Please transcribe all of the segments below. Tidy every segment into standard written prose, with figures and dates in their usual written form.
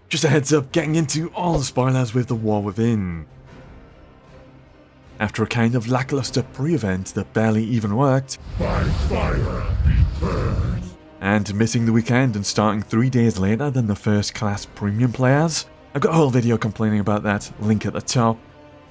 Just a heads up, getting into all the spoilers with the War Within. After a kind of lackluster pre-event that barely even worked, by fire be burned, and missing the weekend and starting 3 days later than the first class premium players, I've got a whole video complaining about that, link at the top.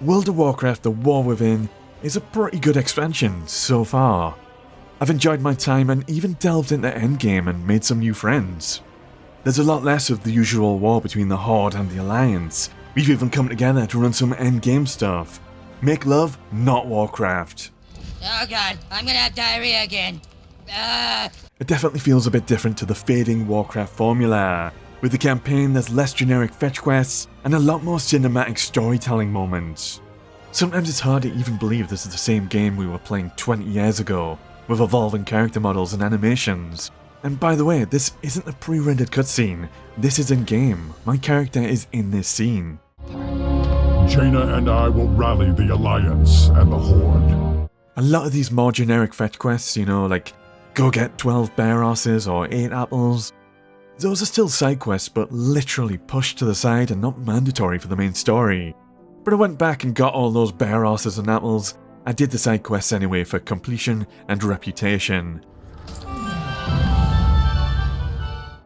World of Warcraft The War Within is a pretty good expansion so far. I've enjoyed my time and even delved into endgame and made some new friends. There's a lot less of the usual war between the Horde and the Alliance. We've even come together to run some endgame stuff. Make love, not Warcraft. Oh god, I'm gonna have diarrhea again. It definitely feels a bit different to the fading Warcraft formula. With the campaign, there's less generic fetch quests and a lot more cinematic storytelling moments. Sometimes it's hard to even believe this is the same game we were playing 20 years ago, with evolving character models and animations. And by the way, this isn't a pre-rendered cutscene, this is in-game. My character is in this scene. Jaina and I will rally the Alliance and the Horde. A lot of these more generic fetch quests, you know, like go get 12 bear asses or 8 apples, those are still side quests but literally pushed to the side and not mandatory for the main story. But I went back and got all those bear asses and apples. I did the side quests anyway for completion and reputation.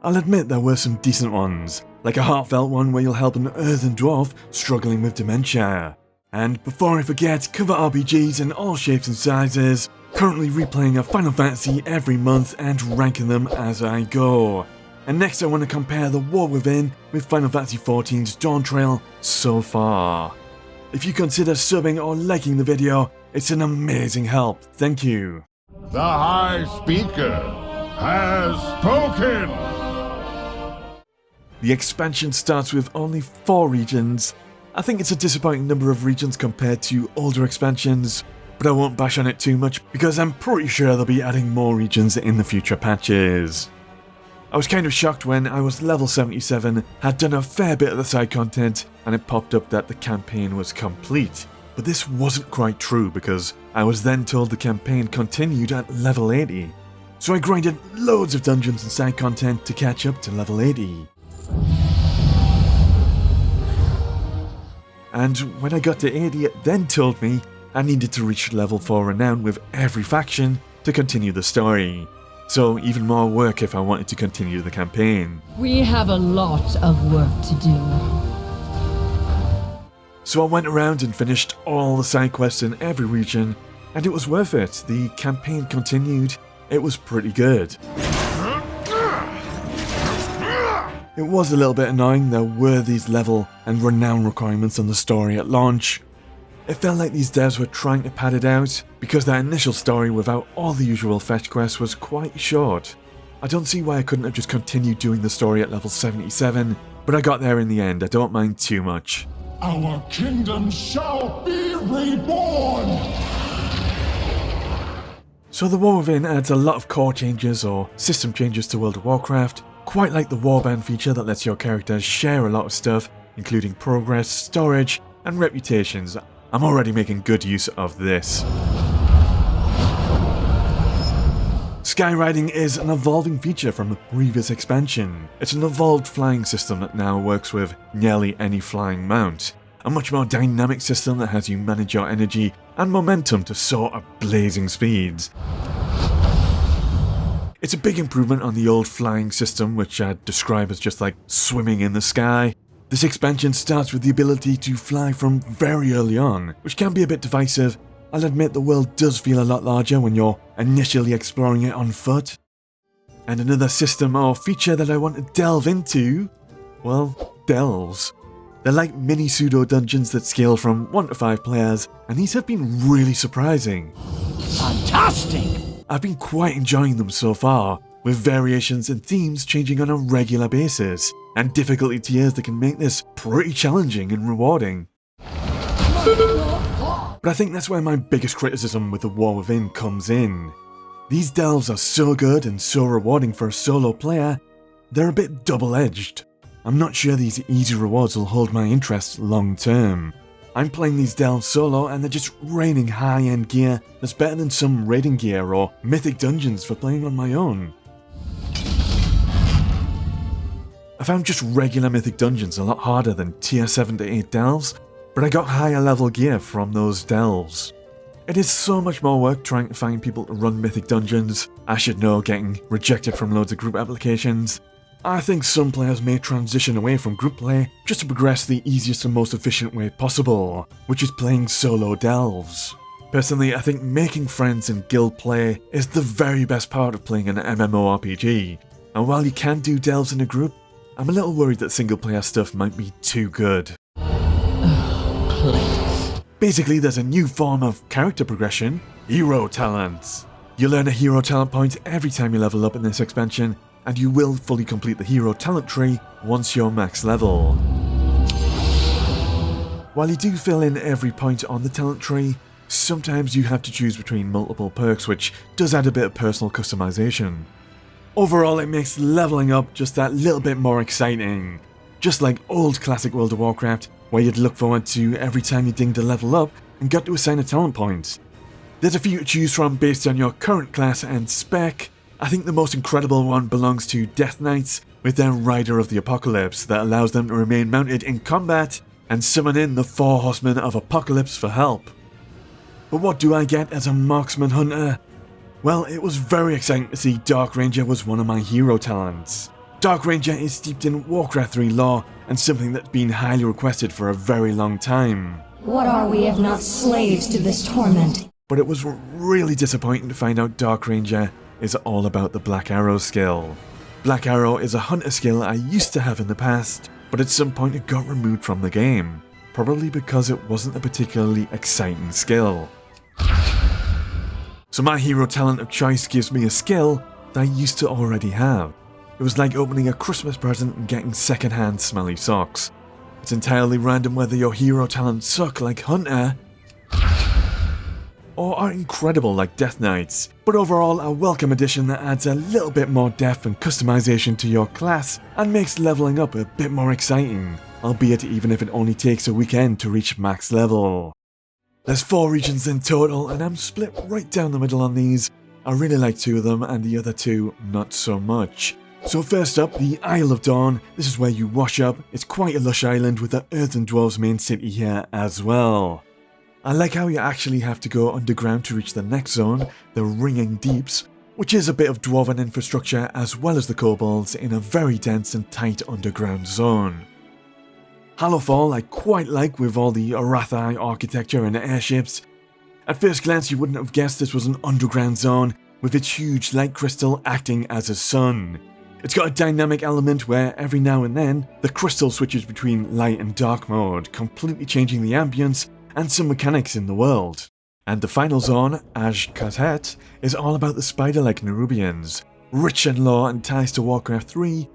I'll admit there were some decent ones, like a heartfelt one where you'll help an Earthen dwarf struggling with dementia. And before I forget, cover RPGs in all shapes and sizes, currently replaying a Final Fantasy every month and ranking them as I go. And next I want to compare The War Within with Final Fantasy XIV's Dawn Trail so far. If you consider subbing or liking the video, it's an amazing help, thank you. The High Speaker has spoken! The expansion starts with only 4 regions. I think it's a disappointing number of regions compared to older expansions, but I won't bash on it too much because I'm pretty sure they'll be adding more regions in the future patches. I was kind of shocked when I was level 77, had done a fair bit of the side content, and it popped up that the campaign was complete. But this wasn't quite true because I was then told the campaign continued at level 80. So I grinded loads of dungeons and side content to catch up to level 80. And when I got to 80, it then told me I needed to reach level 4 renown with every faction to continue the story. So even more work if I wanted to continue the campaign. We have a lot of work to do. So I went around and finished all the side quests in every region, and it was worth it. The campaign continued. It was pretty good. It was a little bit annoying, there were these level and renown requirements on the story at launch. It felt like these devs were trying to pad it out, because that initial story without all the usual fetch quests was quite short. I don't see why I couldn't have just continued doing the story at level 77, but I got there in the end, I don't mind too much. Our kingdom shall be reborn! So the War Within adds a lot of core changes or system changes to World of Warcraft, quite like the Warband feature that lets your characters share a lot of stuff, including progress, storage, and reputations. I'm already making good use of this. Skyriding is an evolving feature from the previous expansion. It's an evolved flying system that now works with nearly any flying mount. A much more dynamic system that has you manage your energy and momentum to soar at blazing speeds. It's a big improvement on the old flying system, which I'd describe as just like swimming in the sky. This expansion starts with the ability to fly from very early on, which can be a bit divisive. I'll admit the world does feel a lot larger when you're initially exploring it on foot. And another system or feature that I want to delve into, well, delves. They're like mini pseudo dungeons that scale from 1 to 5 players, and these have been really surprising. Fantastic! I've been quite enjoying them so far, with variations and themes changing on a regular basis, and difficulty tiers that can make this pretty challenging and rewarding. But I think that's where my biggest criticism with The War Within comes in. These delves are so good and so rewarding for a solo player, they're a bit double-edged. I'm not sure these easy rewards will hold my interest long term. I'm playing these delves solo and they're just raining high-end gear that's better than some raiding gear or mythic dungeons for playing on my own. I found just regular mythic dungeons a lot harder than tier 7 to 8 delves, but I got higher level gear from those delves. It is so much more work trying to find people to run mythic dungeons. I should know, getting rejected from loads of group applications. I think some players may transition away from group play just to progress the easiest and most efficient way possible, which is playing solo delves. Personally, I think making friends in guild play is the very best part of playing an MMORPG, and while you can do delves in a group, I'm a little worried that single player stuff might be too good. Basically, there's a new form of character progression, hero talents. You learn a hero talent point every time you level up in this expansion, and you will fully complete the hero talent tree once you're max level. While you do fill in every point on the talent tree, sometimes you have to choose between multiple perks, which does add a bit of personal customization. Overall, it makes leveling up just that little bit more exciting. Just like old classic World of Warcraft, where you'd look forward to every time you dinged a level up and got to assign a talent point. There's a few to choose from based on your current class and spec. I think the most incredible one belongs to Death Knights with their Rider of the Apocalypse that allows them to remain mounted in combat and summon in the 4 Horsemen of Apocalypse for help. But what do I get as a marksman hunter? Well, it was very exciting to see Dark Ranger was one of my hero talents. Dark Ranger is steeped in Warcraft 3 lore and something that's been highly requested for a very long time. What are we if not slaves to this torment? But it was really disappointing to find out Dark Ranger is all about the Black Arrow skill. Black Arrow is a hunter skill I used to have in the past, but at some point it got removed from the game, probably because it wasn't a particularly exciting skill. So my hero talent of choice gives me a skill that I used to already have. It was like opening a Christmas present and getting secondhand smelly socks. It's entirely random whether your hero talents suck like Hunter, or are incredible like Death Knights, but overall a welcome addition that adds a little bit more depth and customization to your class and makes leveling up a bit more exciting, albeit even if it only takes a weekend to reach max level. There's 4 regions in total and I'm split right down the middle on these. I really like 2 of them and the other 2 not so much. So first up, the Isle of Dawn. This is where you wash up. It's quite a lush island with the Earthen Dwarves main city here as well. I like how you actually have to go underground to reach the next zone, the Ringing Deeps, which is a bit of dwarven infrastructure as well as the kobolds in a very dense and tight underground zone. Hallowfall I quite like with all the Arathi architecture and airships. At first glance you wouldn't have guessed this was an underground zone with its huge light crystal acting as a sun. It's got a dynamic element where every now and then the crystal switches between light and dark mode, completely changing the ambience and some mechanics in the world. And the final zone, Azj-Kahet, is all about the spider-like Nerubians, rich in lore and ties to Warcraft 3,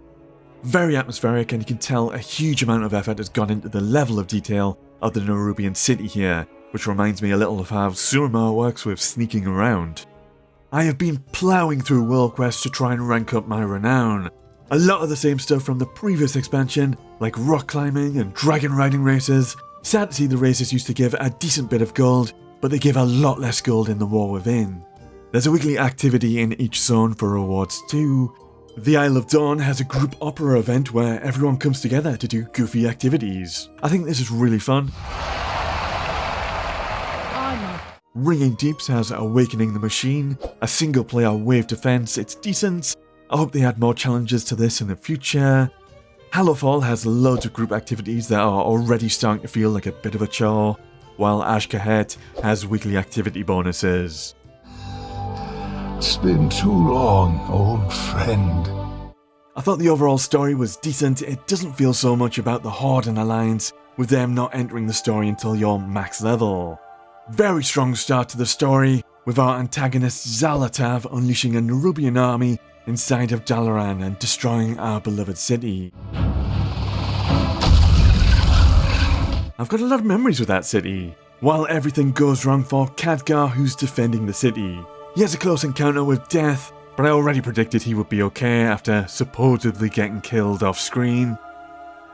very atmospheric, and you can tell a huge amount of effort has gone into the level of detail of the Nerubian city here, which reminds me a little of how Suramar works with sneaking around. I have been ploughing through world quests to try and rank up my renown. A lot of the same stuff from the previous expansion, like rock climbing and dragon riding races. Sad to see the races used to give a decent bit of gold, but they give a lot less gold in the War Within. There's a weekly activity in each zone for rewards too. The Isle of Dawn has a group opera event where everyone comes together to do goofy activities. I think this is really fun. Ringing Deeps has Awakening the Machine, a single player wave defense. It's decent. I hope they add more challenges to this in the future. Hallowfall has loads of group activities that are already starting to feel like a bit of a chore, while Azj-Kahet has weekly activity bonuses. It's been too long, old friend. I thought the overall story was decent. It doesn't feel so much about the Horde and Alliance, with them not entering the story until you're max level. Very strong start to the story, with our antagonist Xalatav unleashing a Nerubian army inside of Dalaran and destroying our beloved city. I've got a lot of memories with that city. While everything goes wrong for Khadgar, who's defending the city. He has a close encounter with death, but I already predicted he would be okay after supposedly getting killed off screen.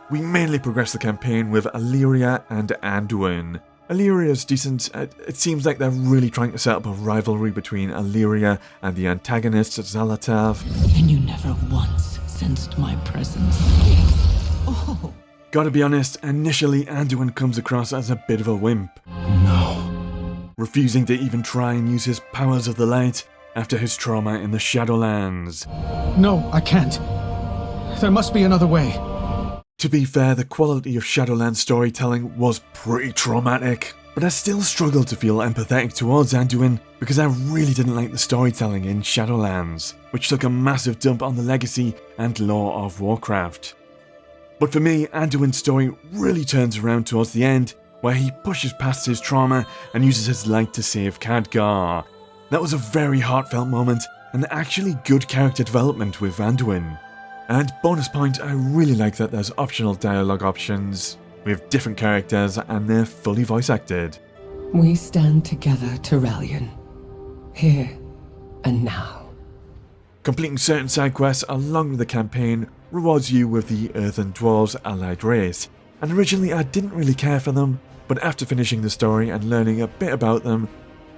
We mainly progress the campaign with Illyria and Anduin. Illyria's decent. It seems like they're really trying to set up a rivalry between Illyria and the antagonist Xalatav. And you never once sensed my presence. Oh. Gotta be honest, initially Anduin comes across as a bit of a wimp. No. Refusing to even try and use his powers of the light after his trauma in the Shadowlands. No, I can't. There must be another way. To be fair, the quality of Shadowlands storytelling was pretty traumatic, but I still struggled to feel empathetic towards Anduin because I really didn't like the storytelling in Shadowlands, which took a massive dump on the legacy and lore of Warcraft. But for me, Anduin's story really turns around towards the end, where he pushes past his trauma and uses his light to save Khadgar. That was a very heartfelt moment and actually good character development with Anduin. And bonus point, I really like that there's optional dialogue options with different characters and they're fully voice acted. We stand together, Terralion. Here and now. Completing certain side quests along with the campaign rewards you with the Earthen Dwarves allied race, and originally I didn't really care for them, but after finishing the story and learning a bit about them,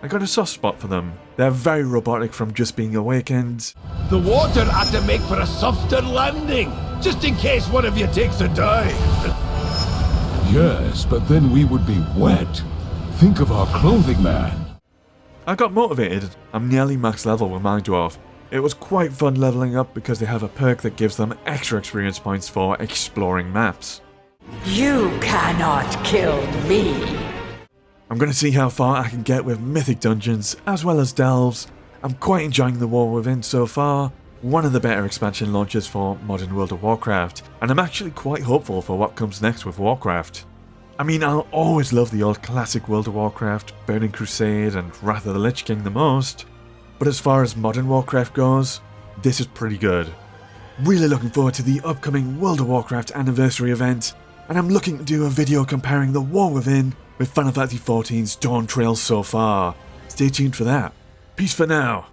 I got a soft spot for them. They're very robotic from just being awakened. The water had to make for a softer landing, just in case one of you takes a dive. Yes, but then we would be wet. Think of our clothing, man. I got motivated. I'm nearly max level with my dwarf. It was quite fun leveling up because they have a perk that gives them extra experience points for exploring maps. You cannot kill me. I'm going to see how far I can get with mythic dungeons as well as delves. I'm quite enjoying the War Within so far, one of the better expansion launches for modern World of Warcraft, and I'm actually quite hopeful for what comes next with Warcraft. I mean, I'll always love the old classic World of Warcraft, Burning Crusade and Wrath of the Lich King the most, but as far as modern Warcraft goes, this is pretty good. Really looking forward to the upcoming World of Warcraft anniversary event, and I'm looking to do a video comparing the War Within with Final Fantasy XIV's Dawn Trail so far. Stay tuned for that. Peace for now.